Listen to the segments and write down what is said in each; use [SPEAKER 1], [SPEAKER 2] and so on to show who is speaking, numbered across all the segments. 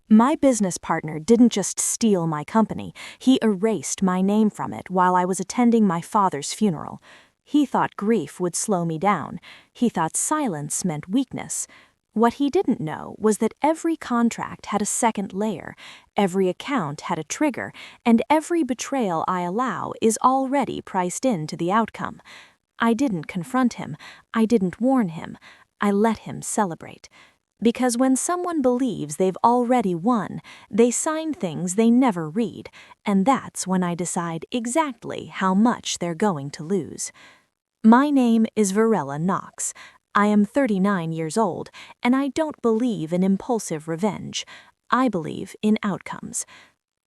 [SPEAKER 1] My business partner didn't just steal my company, he erased my name from it while I was attending my father's funeral. He thought grief would slow me down. He thought silence meant weakness. What he didn't know was that every contract had a second layer, every account had a trigger, and every betrayal I allow is already priced into the outcome. I didn't confront him. I didn't warn him. I let him celebrate. Because when someone believes they've already won, they sign things they never read, and that's when I decide exactly how much they're going to lose. My name is Varela Knox. I am 39 years old, and I don't believe in impulsive revenge. I believe in outcomes.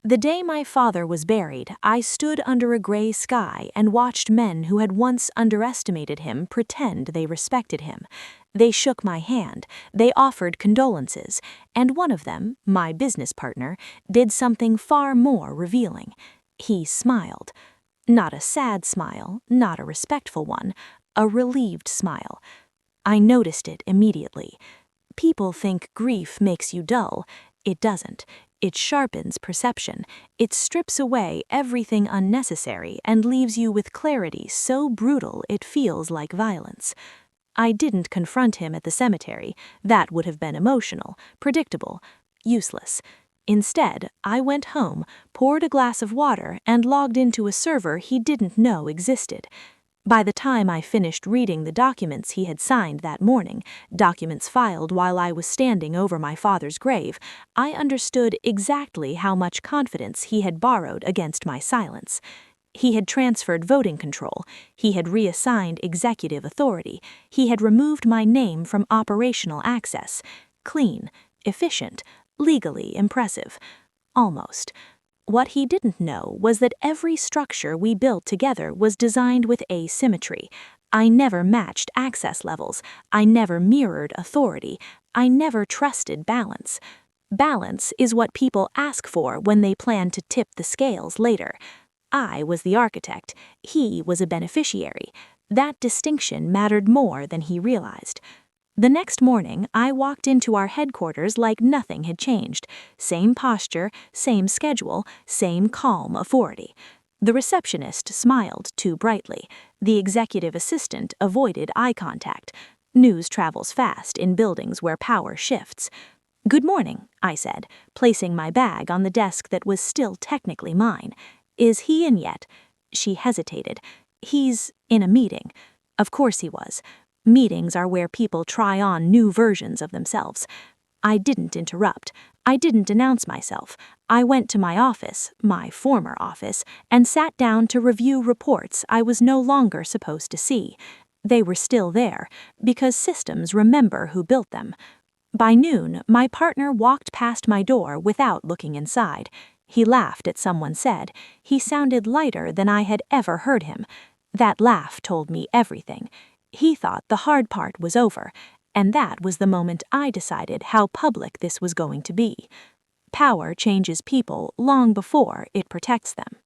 [SPEAKER 1] The day my father was buried, I stood under a gray sky and watched men who had once underestimated him pretend they respected him. They shook my hand, they offered condolences, and one of them, my business partner, did something far more revealing. He smiled. Not a sad smile, not a respectful one, a relieved smile. I noticed it immediately. People think grief makes you dull. It doesn't. It sharpens perception. It strips away everything unnecessary and leaves you with clarity so brutal it feels like violence. I didn't confront him at the cemetery. That would have been emotional, predictable, useless. Instead, I went home, poured a glass of water, and logged into a server he didn't know existed. By the time I finished reading the documents he had signed that morning, documents filed while I was standing over my father's grave, I understood exactly how much confidence he had borrowed against my silence. He had transferred voting control, he had reassigned executive authority, he had removed my name from operational access. Clean, efficient, legally impressive. Almost. What he didn't know was that every structure we built together was designed with asymmetry. I never matched access levels. I never mirrored authority. I never trusted balance. Balance is what people ask for when they plan to tip the scales later. I was the architect. He was a beneficiary. That distinction mattered more than he realized. The next morning, I walked into our headquarters like nothing had changed. Same posture, same schedule, same calm authority. The receptionist smiled too brightly. The executive assistant avoided eye contact. News travels fast in buildings where power shifts. "Good morning," I said, placing my bag on the desk that was still technically mine. "Is he in yet?" She hesitated. "He's in a meeting." Of course he was. Meetings are where people try on new versions of themselves. I didn't interrupt. I didn't announce myself. I went to my office, my former office, and sat down to review reports I was no longer supposed to see. They were still there, because systems remember who built them. By noon, my partner walked past my door without looking inside. He laughed at someone said. He sounded lighter than I had ever heard him. That laugh told me everything. He thought the hard part was over, and that was the moment I decided how public this was going to be. Power changes people long before it protects them.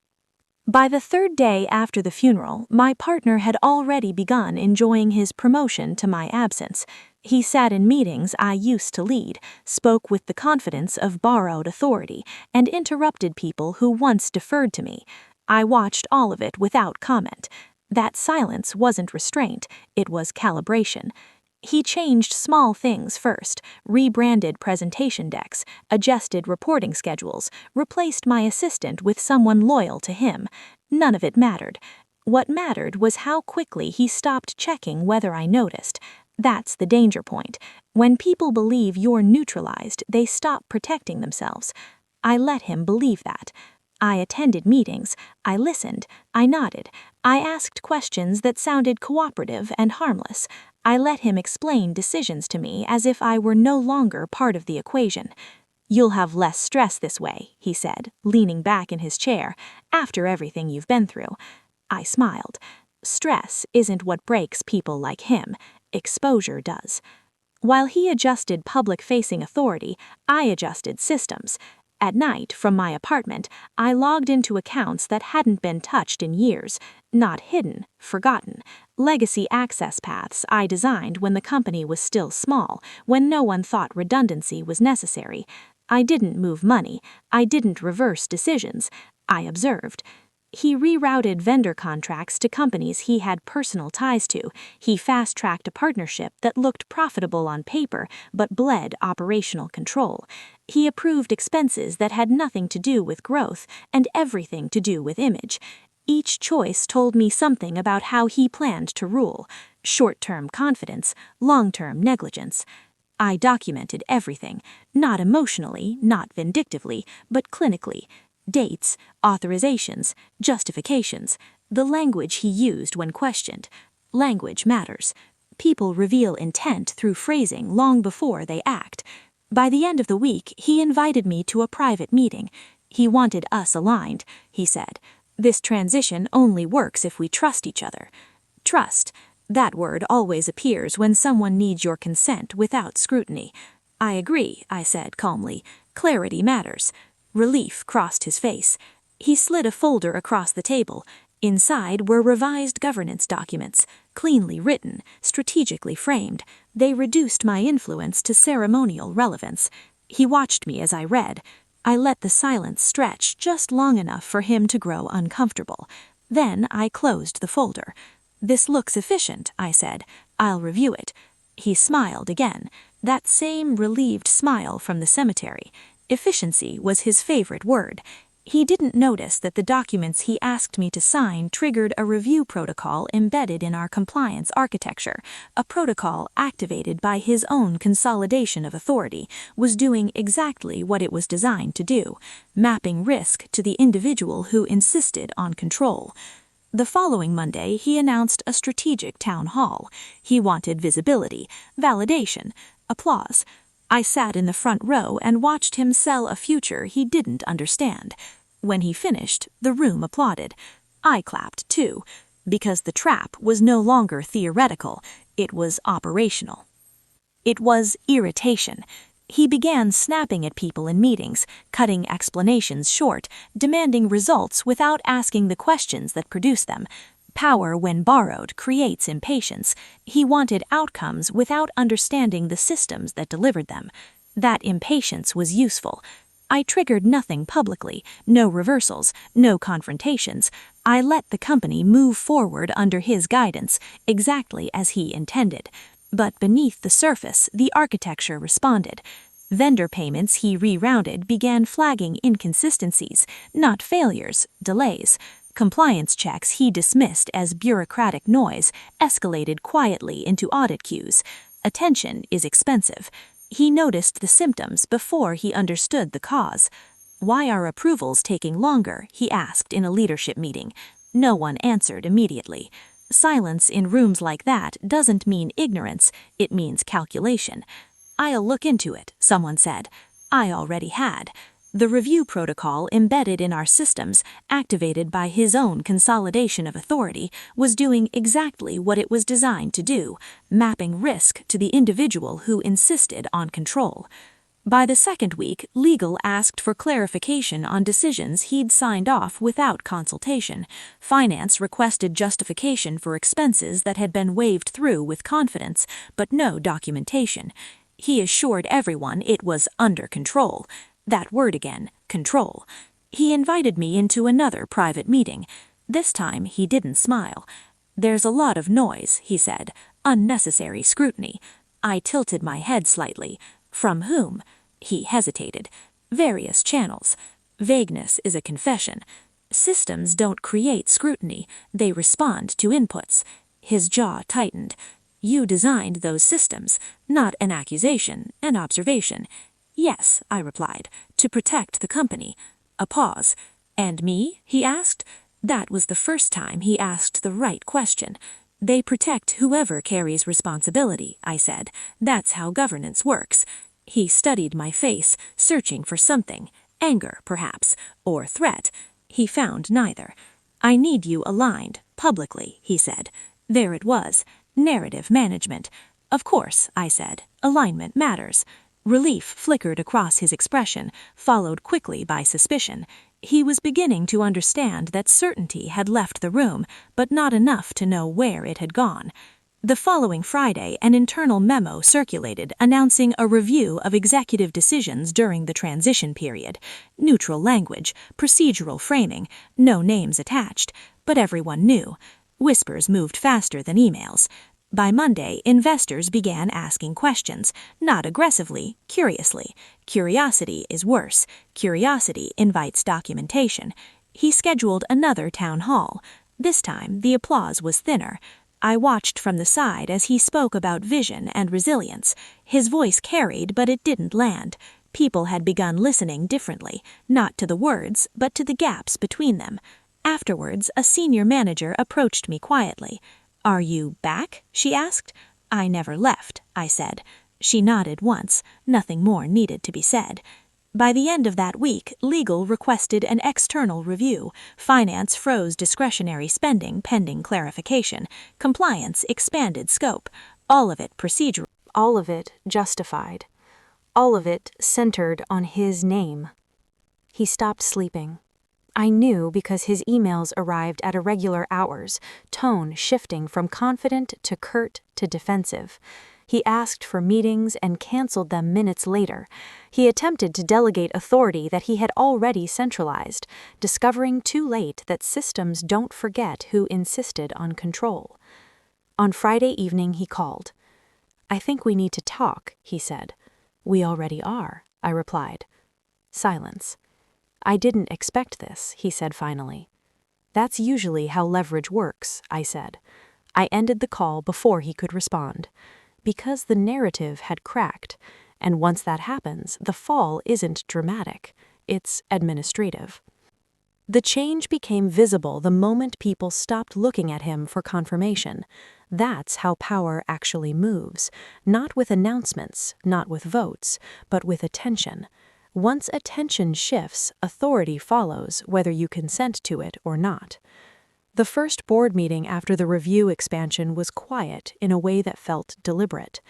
[SPEAKER 1] By the third day after the funeral, my partner had already begun enjoying his promotion to my absence. He sat in meetings I used to lead, spoke with the confidence of borrowed authority, and interrupted people who once deferred to me. I watched all of it without comment. That silence wasn't restraint, it was calibration. He changed small things first, rebranded presentation decks, adjusted reporting schedules, replaced my assistant with someone loyal to him. None of it mattered. What mattered was how quickly he stopped checking whether I noticed. That's the danger point. When people believe you're neutralized, they stop protecting themselves. I let him believe that. I attended meetings, I listened, I nodded, I asked questions that sounded cooperative and harmless. I let him explain decisions to me as if I were no longer part of the equation. "You'll have less stress this way," he said, leaning back in his chair, "after everything you've been through." I smiled. Stress isn't what breaks people like him. Exposure does. While he adjusted public-facing authority, I adjusted systems. At night, from my apartment, I logged into accounts that hadn't been touched in years. Not hidden, forgotten. Legacy access paths I designed when the company was still small, when no one thought redundancy was necessary. I didn't move money. I didn't reverse decisions. I observed. He rerouted vendor contracts to companies he had personal ties to. He fast-tracked a partnership that looked profitable on paper but bled operational control. He approved expenses that had nothing to do with growth and everything to do with image. Each choice told me something about how he planned to rule. Short-term confidence, long-term negligence. I documented everything, not emotionally, not vindictively, but clinically. Dates, authorizations, justifications, the language he used when questioned. Language matters. People reveal intent through phrasing long before they act. By the end of the week, he invited me to a private meeting. He wanted us aligned, he said. This transition only works if we trust each other. Trust. That word always appears when someone needs your consent without scrutiny. I agree, I said calmly. Clarity matters. Relief crossed his face. He slid a folder across the table. Inside were revised governance documents, cleanly written, strategically framed. They reduced my influence to ceremonial relevance. He watched me as I read. I let the silence stretch just long enough for him to grow uncomfortable. Then I closed the folder. This looks efficient, I said. I'll review it. He smiled again, that same relieved smile from the cemetery. Efficiency was his favorite word. He didn't notice that the documents he asked me to sign triggered a review protocol embedded in our compliance architecture. A protocol activated by his own consolidation of authority was doing exactly what it was designed to do, mapping risk to the individual who insisted on control. The following Monday, he announced a strategic town hall. He wanted visibility, validation, applause. I sat in the front row and watched him sell a future he didn't understand. When he finished, the room applauded. I clapped too, because the trap was no longer theoretical, it was operational. It was irritation. He began snapping at people in meetings, cutting explanations short, demanding results without asking the questions that produce them. Power, when borrowed, creates impatience. He wanted outcomes without understanding the systems that delivered them. That impatience was useful. I triggered nothing publicly, no reversals, no confrontations. I let the company move forward under his guidance, exactly as he intended. But beneath the surface, the architecture responded. Vendor payments he rerouted began flagging inconsistencies, not failures, delays. Compliance checks he dismissed as bureaucratic noise escalated quietly into audit queues. Attention is expensive. He noticed the symptoms before he understood the cause. Why are approvals taking longer? He asked in a leadership meeting. No one answered immediately. Silence in rooms like that doesn't mean ignorance, it means calculation. I'll look into it, someone said. I already had. The review protocol embedded in our systems, activated by his own consolidation of authority, was doing exactly what it was designed to do, mapping risk to the individual who insisted on control. By the second week, legal asked for clarification on decisions he'd signed off without consultation. Finance requested justification for expenses that had been waved through with confidence, but no documentation. He assured everyone it was under control. That word again, control. He invited me into another private meeting. This time he didn't smile. There's a lot of noise, he said, unnecessary scrutiny. I tilted my head slightly. From whom? He hesitated. Various channels. Vagueness is a confession. Systems don't create scrutiny, they respond to inputs. His jaw tightened. You designed those systems, not an accusation, an observation. Yes, I replied, to protect the company. A pause. And me? He asked. That was the first time he asked the right question. They protect whoever carries responsibility, I said. That's how governance works. He studied my face, searching for something. Anger, perhaps, or threat. He found neither. I need you aligned, publicly, he said. There it was. Narrative management. Of course, I said. Alignment matters. Relief flickered across his expression, followed quickly by suspicion. He was beginning to understand that certainty had left the room, but not enough to know where it had gone. The following Friday, an internal memo circulated announcing a review of executive decisions during the transition period. Neutral language, procedural framing, no names attached, but everyone knew. Whispers moved faster than emails. By Monday, investors began asking questions, not aggressively, curiously. Curiosity is worse. Curiosity invites documentation. He scheduled another town hall. This time, the applause was thinner. I watched from the side as he spoke about vision and resilience. His voice carried, but it didn't land. People had begun listening differently, not to the words, but to the gaps between them. Afterwards, a senior manager approached me quietly. "Are you back?" she asked. "I never left," I said. She nodded once. Nothing more needed to be said. By the end of that week, legal requested an external review. Finance froze discretionary spending pending clarification. Compliance expanded scope. All of it procedural. All of it justified. All of it centered on his name. He stopped sleeping. I knew because his emails arrived at irregular hours, tone shifting from confident to curt to defensive. He asked for meetings and canceled them minutes later. He attempted to delegate authority that he had already centralized, discovering too late that systems don't forget who insisted on control. On Friday evening he called. "I think we need to talk," he said. "We already are," I replied. Silence. "I didn't expect this," he said finally. "That's usually how leverage works," I said. I ended the call before he could respond. Because the narrative had cracked, and once that happens, the fall isn't dramatic, it's administrative. The change became visible the moment people stopped looking at him for confirmation. That's how power actually moves, not with announcements, not with votes, but with attention. Once attention shifts, authority follows, whether you consent to it or not. The first board meeting after the review expansion was quiet in a way that felt deliberate.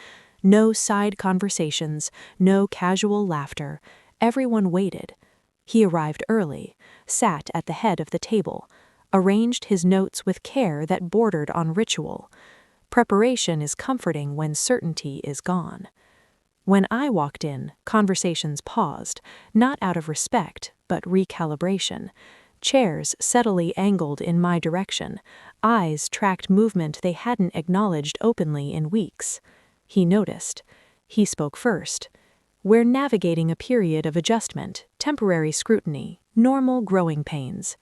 [SPEAKER 1] No side conversations, no casual laughter. Everyone waited. He arrived early, sat at the head of the table, arranged his notes with care that bordered on ritual. Preparation is comforting when certainty is gone. When I walked in, conversations paused, not out of respect, but recalibration. Chairs subtly angled in my direction. Eyes tracked movement they hadn't acknowledged openly in weeks. He noticed. He spoke first. "We're navigating a period of adjustment, temporary scrutiny, normal growing pains."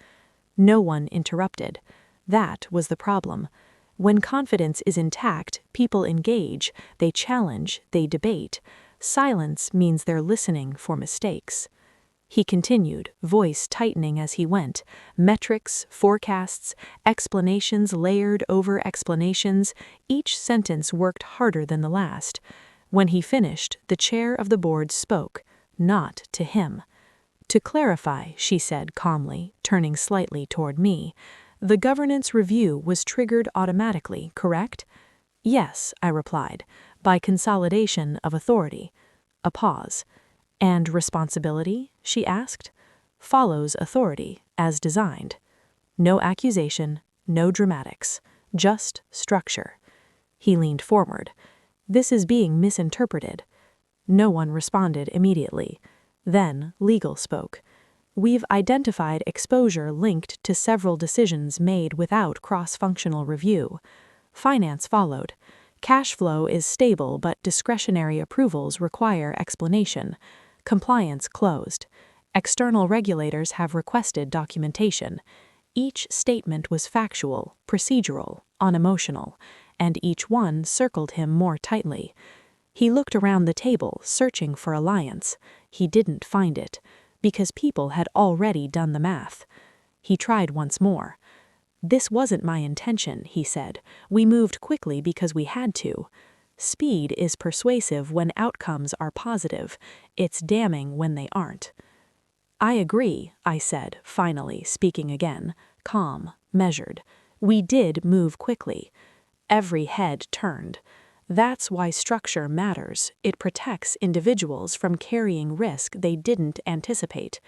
[SPEAKER 1] No one interrupted. That was the problem. When confidence is intact, people engage, they challenge, they debate. Silence means they're listening for mistakes. He continued, voice tightening as he went. Metrics, forecasts, explanations layered over explanations. Each sentence worked harder than the last. When he finished, the chair of the board spoke, not to him. "To clarify," she said calmly, turning slightly toward me, "the governance review was triggered automatically, correct?" "Yes," I replied, "by consolidation of authority." A pause. "And responsibility?" she asked. "Follows authority, as designed." No accusation, no dramatics, just structure. He leaned forward. "This is being misinterpreted." No one responded immediately. Then legal spoke. "We've identified exposure linked to several decisions made without cross-functional review." Finance followed. "Cash flow is stable, but discretionary approvals require explanation." Compliance closed. "External regulators have requested documentation." Each statement was factual, procedural, unemotional, and each one circled him more tightly. He looked around the table, searching for alliance. He didn't find it, because people had already done the math. He tried once more. "This wasn't my intention," he said. "We moved quickly because we had to." Speed is persuasive when outcomes are positive. It's damning when they aren't. "I agree," I said, finally, speaking again, calm, measured. "We did move quickly." Every head turned. That's why structure matters. It protects individuals from carrying risk they didn't anticipate.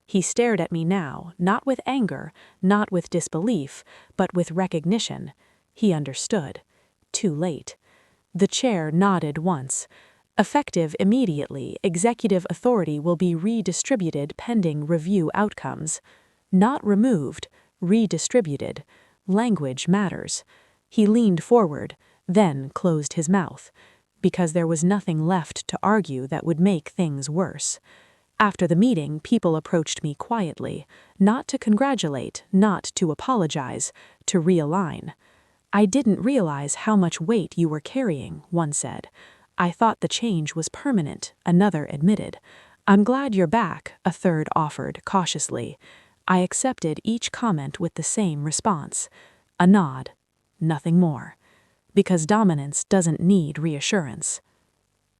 [SPEAKER 1] He stared at me now, not with anger, not with disbelief, but with recognition. He understood. too late. The chair nodded once. Effective immediately, executive authority will be redistributed pending review outcomes. Not removed, redistributed. Language matters. He leaned forward, then closed his mouth, because there was nothing left to argue that would make things worse. After the meeting, people approached me quietly, not to congratulate, not to apologize, to realign. "I didn't realize how much weight you were carrying," one said. "I thought the change was permanent," another admitted. "I'm glad you're back," a third offered cautiously. I accepted each comment with the same response. A nod. Nothing more. Because dominance doesn't need reassurance.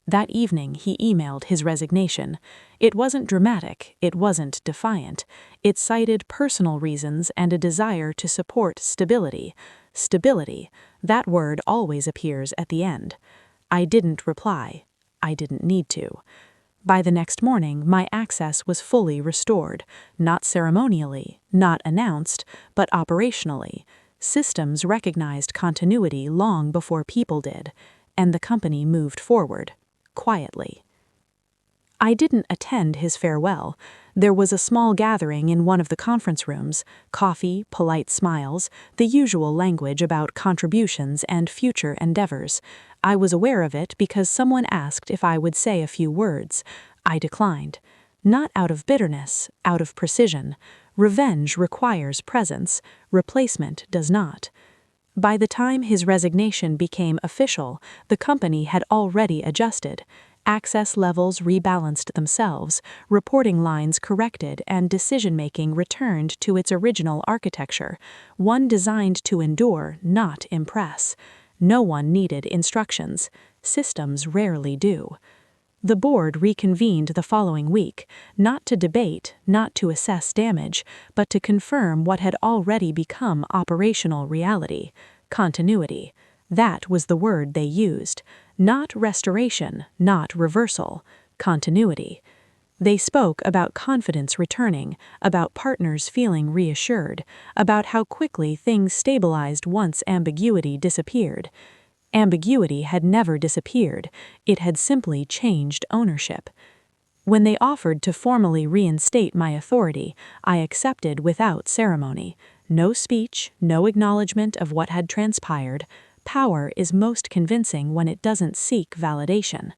[SPEAKER 1] That evening, he emailed his resignation. It wasn't dramatic, it wasn't defiant. It cited personal reasons and a desire to support stability. Stability, that word always appears at the end. I didn't reply. I didn't need to. By the next morning, my access was fully restored, not ceremonially, not announced, but operationally. Systems recognized continuity long before people did, and the company moved forward. Quietly. I didn't attend his farewell. There was a small gathering in one of the conference rooms, coffee, polite smiles, the usual language about contributions and future endeavors. I was aware of it because someone asked if I would say a few words. I declined. Not out of bitterness, out of precision. Revenge requires presence, replacement does not. By the time his resignation became official, the company had already adjusted. Access levels rebalanced themselves, reporting lines corrected, and decision-making returned to its original architecture, one designed to endure, not impress. No one needed instructions. Systems rarely do. The board reconvened the following week, not to debate, not to assess damage, but to confirm what had already become operational reality: continuity. That was the word they used. Not restoration, not reversal. Continuity. They spoke about confidence returning, about partners feeling reassured, about how quickly things stabilized once ambiguity disappeared. Ambiguity had never disappeared, it had simply changed ownership. When they offered to formally reinstate my authority, I accepted without ceremony. No speech, no acknowledgement of what had transpired. Power is most convincing when it doesn't seek validation.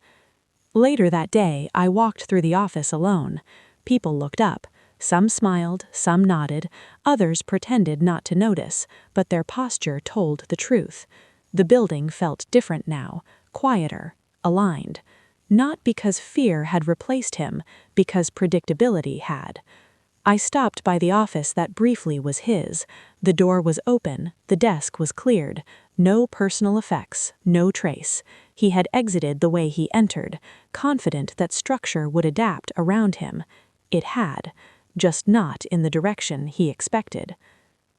[SPEAKER 1] Later that day, I walked through the office alone. People looked up. Some smiled, some nodded, others pretended not to notice, but their posture told the truth. The building felt different now, quieter, aligned. Not because fear had replaced him, because predictability had. I stopped by the office that briefly was his. The door was open, the desk was cleared. No personal effects, no trace. He had exited the way he entered, confident that structure would adapt around him. It had, just not in the direction he expected.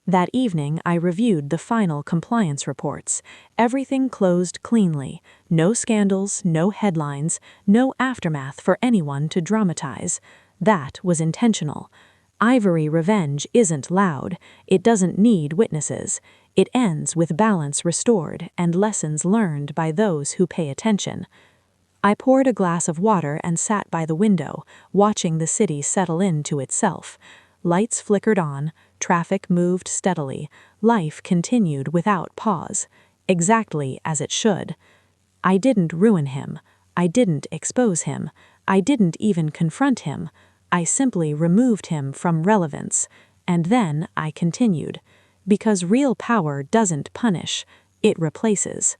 [SPEAKER 1] That evening, I reviewed the final compliance reports. Everything closed cleanly. No scandals, no headlines, no aftermath for anyone to dramatize. That was intentional. Ivory Revenge isn't loud. It doesn't need witnesses. It ends with balance restored and lessons learned by those who pay attention. I poured a glass of water and sat by the window, watching the city settle into itself. Lights flickered on, traffic moved steadily, life continued without pause, exactly as it should. I didn't ruin him, I didn't expose him, I didn't even confront him, I simply removed him from relevance, and then I continued, because real power doesn't punish, it replaces.